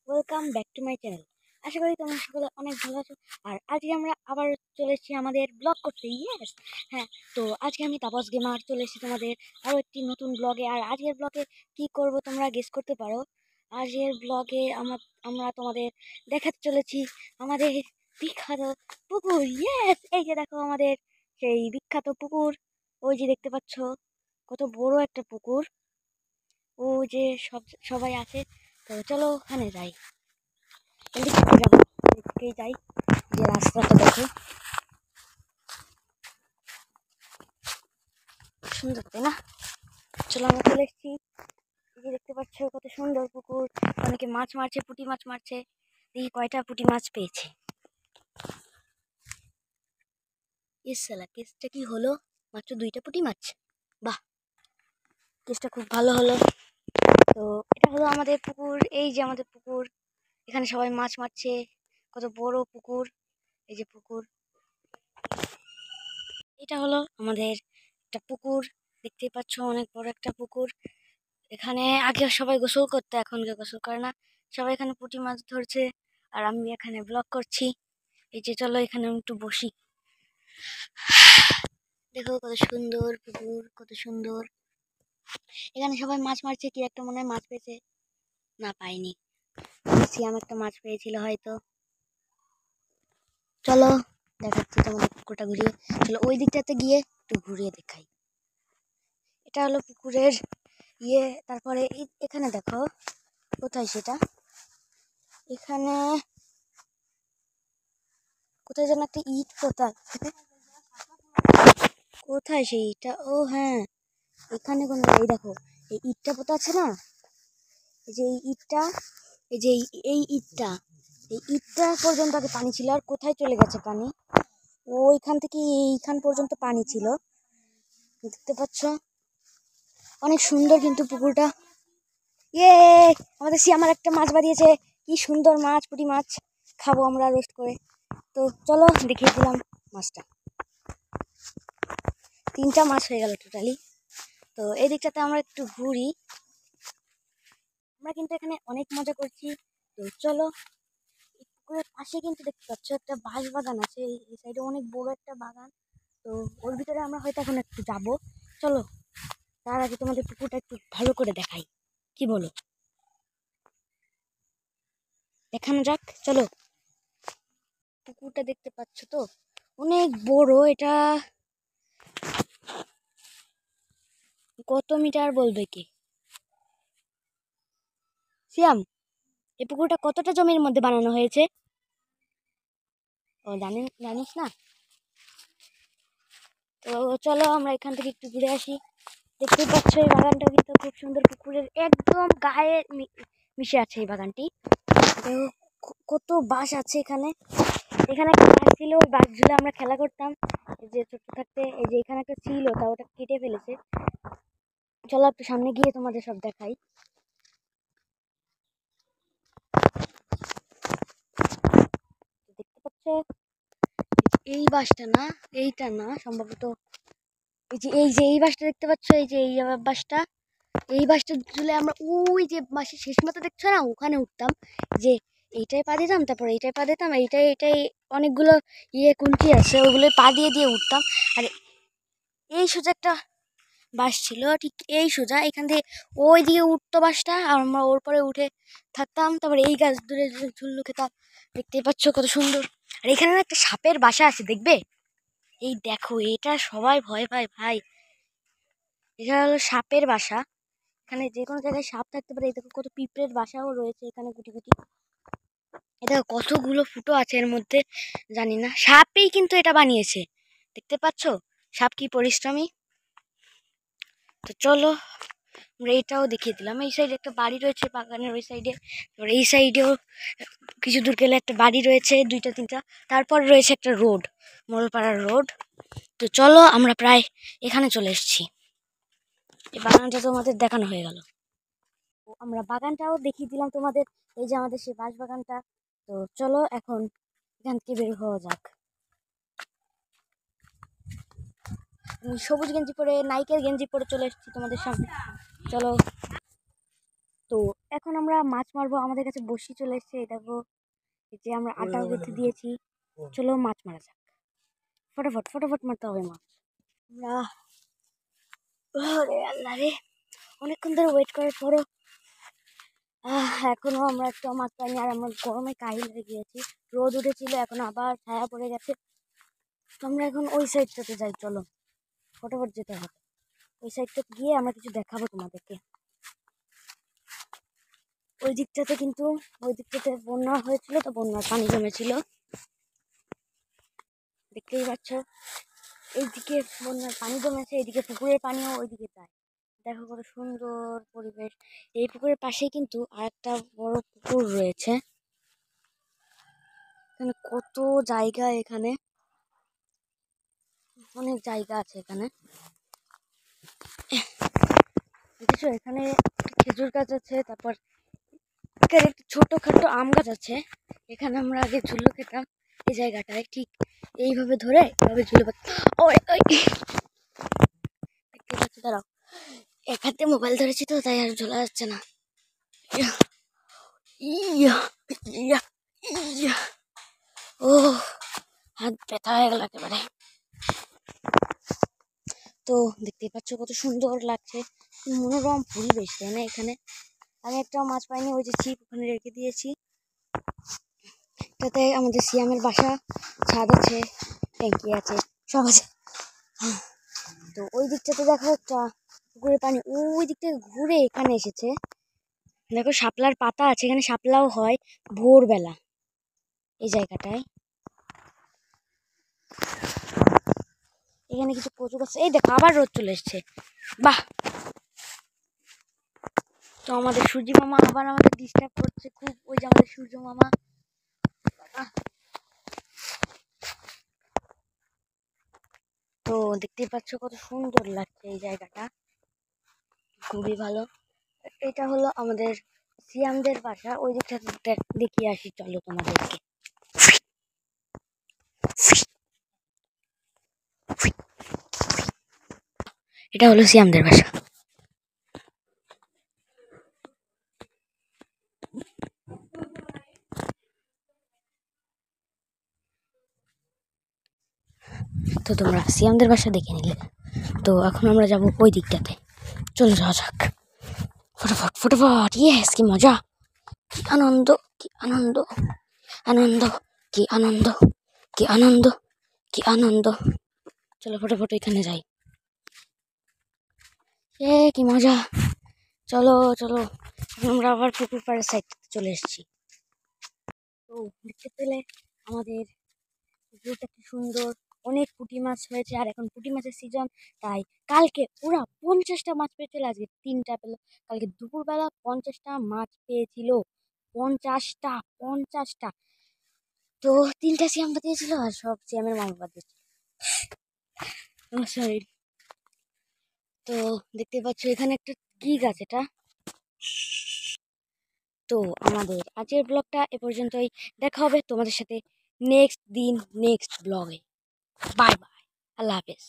Welcome back to my channel. আশা করি তোমরা সকলে অনেক ভালো আছো। আর আজকে আমরা আবার চলে এসেছি আমাদের ব্লগ করতে। ইয়েস, হ্যাঁ। তো আজকে আমি তাপস গেমার চলে এসেছি তোমাদের আরও একটি নতুন ব্লগে। আর আজকের ব্লগে কি করব তোমরা গেস করতে পারো। আজকের ব্লগে আমরা তোমাদের দেখাতে চলেছি আমাদের বিখ্যাত পুকুর। ইয়েস, এই যে দেখো আমাদের সেই বিখ্যাত পুকুর। ওই যে দেখতে পাচ্ছ কত বড় একটা পুকুর। ও যে সবাই আছে। তো চলো ওখানে যাই। এদিক থেকে যাবো, এদিক থেকেই যাই। যে রাস্তাটা দেখো সুন্দর, তাই না? চলো আমরা চলে এসেছি। এই যে দেখতে পাচ্ছ কত সুন্দর পুকুর। অনেকে মাছ মারছে, পুঁটি মাছ মারছে। দেখি কয়টা পুঁটি মাছ পেয়েছে। ইস সালা, কেসটা কি হলো? মাত্র 2টা পুঁটি মাছ। বাহ, কেসটা খুব ভালো হলো। তো এটা হলো আমাদের পুকুর। এই যে আমাদের পুকুর, এখানে সবাই মাছ মারছে। কত বড় পুকুর। এই যে পুকুর, এটা হলো আমাদের একটা পুকুর। দেখতেই পাচ্ছ অনেক বড় একটা পুকুর। এখানে আগে সবাই গোসল করতো, এখন কেউ গোসল করে না। সবাই এখানে পুঁটি মাছ ধরছে আর আমি এখানে ব্লগ করছি। এই যে চলো এখানে আমি একটু বসি। দেখো কত সুন্দর পুকুর, কত সুন্দর। এখানে সবাই মাছ মারছে, কি একটা মনে হয় মাছ পেয়েছে। না, পাইনি। সিয়াম একটা মাছ পেয়েছিল হয়তো। চলো দেখাচ্ছি তোমাদের পুকুরটা ঘুরিয়ে। চলো ওই দিকটাতে গিয়ে একটু ঘুরিয়ে দেখাই। এটা হলো পুকুরের তারপরে এখানে দেখো কোথায় সেটা, এখানে কোথায় যেন একটা ইট পোতা আছে। কোথায় সেই ইটটা? ও হ্যাঁ, এখানে কোন, এই দেখো এই ইটটা পোতা আছে না। এই যে এই ইটটা, এই যে এই ইটটা পর্যন্ত আগে পানি ছিল। আর কোথায় চলে গেছে পানি? ওইখান থেকে এইখান পর্যন্ত পানি ছিল, দেখতে পাচ্ছ। অনেক সুন্দর কিন্তু পুকুরটা। ইয়ে, আমাদের আমার একটা মাছ বাড়িয়েছে। কি সুন্দর মাছ, পুঁটি মাছ। খাবো আমরা রোস্ট করে। তো চলো দেখিয়ে দিলাম মাছটা। 3টা মাছ হয়ে গেল টোটালি। তো এই দিকটাতে আমরা একটু ঘুরি। আমরা কিন্তু এখানে অনেক মজা করছি। তো চলো, পুকুরের পাশে কিন্তু দেখতে পাচ্ছ একটা বাঁশ বাগান আছে। এই সাইডে অনেক বড় একটা বাগান। তো ওর ভিতরে আমরা হয়তো এখন একটু যাব। চলো, তার আগে তোমাদের পুকুরটা একটু ভালো করে দেখাই, কি বলো? দেখানো যাক, চলো। পুকুরটা দেখতে পাচ্ছ তো, অনেক বড়। এটা কত মিটার বলবে কি? সিয়াম, এই পুকুরটা কতটা জমির মধ্যে বানানো হয়েছে? ও জানিস না? তো চলো আমরা এখান থেকে একটু ঘুরে আসি। দেখতেই পাচ্ছ এই বাগানটা কিন্তু খুব সুন্দর। পুকুরের একদম গায়ে মিশে আছে এই বাগানটি। কত বাঁশ আছে এখানে। এখানে একটা বাঁশ ছিল, ওই বাঁশ ঝুলে আমরা খেলা করতাম। এই যে ছোট্ট থাকতে, এই যে এখানে একটা ছিল, তা ওটা কেটে ফেলেছে। চলো একটু সামনে গিয়ে তোমাদের সব দেখাই। দেখতে পাচ্ছ এই বাঁশটা না, এইটা না সম্ভবত। এই বাঁশটা দেখতে পাচ্ছ, এই যে এই বাঁশটা, এই বাঁশটা ঝুলে আমরা ওই যে বাঁশের শেষ মাথা দেখছো না, ওখানে উঠতাম। যে এইটাই পা দিতাম, তারপর এইটাই পা দিতাম, এইটাই অনেকগুলো কুঞ্চি আছে, ওগুলো পা দিয়ে দিয়ে উঠতাম। আর এই সোজা একটা বাঁশ ছিল, ঠিক এই সোজা এখান থেকে ওই দিকে উঠতো বাঁশটা, আর আমরা ওর পরে উঠে থাকতাম। তারপর এই গাছ দূরে ঝুল্লু খেতাম। দেখতেই পাচ্ছ কত সুন্দর। আর এখানে একটা সাপের বাসা আছে, দেখবে? এই দেখো, এটা সবাই ভয় পায় ভাই। এটা হলো সাপের বাসা। এখানে যে কোনো জায়গায় সাপ থাকতে পারে। এই দেখো কত পিঁপড়ের বাসাও রয়েছে এখানে, গুটি গুটি। এটা কতগুলো ফুটো আছে এর মধ্যে, জানি না। সাপই কিন্তু এটা বানিয়েছে, দেখতে পাচ্ছ? সাপ কি পরিশ্রমী। তো চলো আমরা এটাও দেখিয়ে দিলাম। এই সাইডে একটা বাড়ি রয়েছে বাগানের ওই সাইডে। তারপর এই সাইডেও কিছু দূর গেলে একটা বাড়ি রয়েছে, 2টা 3টা। তারপর রয়েছে একটা রোড, মোড়লপাড়ার রোড। তো চলো আমরা প্রায় এখানে চলে এসেছি। এই বাগানটা তোমাদের দেখানো হয়ে গেল। আমরা বাগানটাও দেখিয়ে দিলাম তোমাদের। এই যে আমাদের সেই বাঁশ বাগানটা। তো চলো এখন এখান থেকে বের হওয়া যাক। সবুজ গেঞ্জি পরে, নাইকের গেঞ্জি পরে চলে এসেছি তোমাদের সামনে। চলো। তো এখন আমরা মাছ মারবো। আমাদের কাছে বড়শি চলে এসেছে, এই দেখো। এই যে আমরা আটাও গেঁথে দিয়েছি। চলো মাছ মারা যাক। ফটাফট ফটাফট মারতে হবে মাছ। আমরা ওরে আল্লাহ রে, অনেকক্ষণ ধরে ওয়েট করার পরও এখনো আমরা একটা মাছ পাইনি। আর আমরা গরমে কাহিল হয়ে গিয়েছি। রোদ উঠেছিল, এখন আবার ছায়া পড়ে গেছে। তো আমরা এখন ওই সাইডটাতে যাই, চলো ফটাফট যেতে হবে। ওই সাইডটাতে গিয়ে আমরা কিছু দেখাবো তোমাদেরকে। ওই দিকটাতে বন্যা হয়েছিল, তো বন্যার পানি জমেছিল, দেখতেই পাচ্ছ। এইদিকে বন্যার পানি জমেছে, এইদিকে পুকুরের পানিও ওইদিকে যায়। দেখো কত সুন্দর পরিবেশ। এই পুকুরের পাশেই কিন্তু আরেকটা বড় পুকুর রয়েছে। এখানে কত জায়গা, এখানে অনেক জায়গা আছে। এখানে দেখেছো, এখানে খেজুর গাছ আছে, তারপর এখানে একটা ছোটখাটো আম গাছ আছে। এখানে আমরা আগে ঝুলো খেতাম এই জায়গাটায়, ঠিক এইভাবে ধরে এইভাবে ঝুলে ওই ওই দেখতে পাচ্ছি, দাঁড়াও। এক হাতে মোবাইল ধরেছি তো, তাই আর ঝোলা যাচ্ছে না। ইয়া ইয়া ইয়া, ও হাত ব্যথা হয়ে গেল একেবারে। তো দেখতেই পাচ্ছ কত সুন্দর লাগছে, মনোরম পরিবেশ, তাই না? এখানে আমি একটাও মাছ পাইনি, ওই যে ছিপ ওখানে রেখে দিয়েছি। এটাতে আমাদের সিয়ামের বাসা, ছাদ আছে, ট্যাঙ্কি আছে, সব আছে। তো ওই দিকটাতে দেখো একটা পুকুরের পানি ওই দিক থেকে ঘুরে এখানে এসেছে। দেখো শাপলার পাতা আছে, এখানে শাপলাও হয় ভোরবেলা এই জায়গাটায়। এখানে কিছু কচু গাছ, এই দেখো আবার রোদ চলে এসছে, বাহ। তো আমাদের সূর্য মামা আবার আমাদের ডিস্টার্ব করছে খুব, ওই যে আমাদের সূর্য মামা। তো দেখতেই পাচ্ছ কত সুন্দর লাগছে এই জায়গাটা, খুবই ভালো। এটা হলো আমাদের সিয়ামদের বাসা, ওই দিকটা দেখিয়ে আসি চলো তোমাদেরকে। এটা হলো সিয়ামদের বাসা। তো তোমরা সিয়ামদের বাসা দেখে নিলে, তো এখন আমরা যাব ওই দিকটাতে, চলে যাওয়া যাক ফটাফট ফটাফট। ইয়েস, কি মজা, কি আনন্দ, কি আনন্দ, আনন্দ, কি আনন্দ, কি আনন্দ, কি আনন্দ। চলো ফটাফট এখানে যাই, কি মজা। চলো চলো, আমরা আবার পুকুর পাড়ের সাইডটাতে চলে এসেছি। তো দেখতে পেলে আমাদের পুকুরটা কি সুন্দর, অনেক পুঁটি মাছ হয়েছে। আর এখন পুঁটি মাছের সিজন, তাই কালকে ওরা 50টা মাছ পেয়েছিল, আজকে 3টা পেলো। কালকে দুপুরবেলা 50টা মাছ পেয়েছিল, 50টা। তো 3টা সিয়াম দিয়েছিল, আর সব সিয়ামের মামা বাদ দিয়েছিল, সরি। তো দেখতে পাচ্ছ এখানে একটা কি গাছ, এটা। তো আমাদের আজকের ব্লগটা এ পর্যন্তই, দেখা হবে তোমাদের সাথে নেক্সট দিন নেক্সট ব্লগে। বাই বাই, আল্লাহ হাফেজ।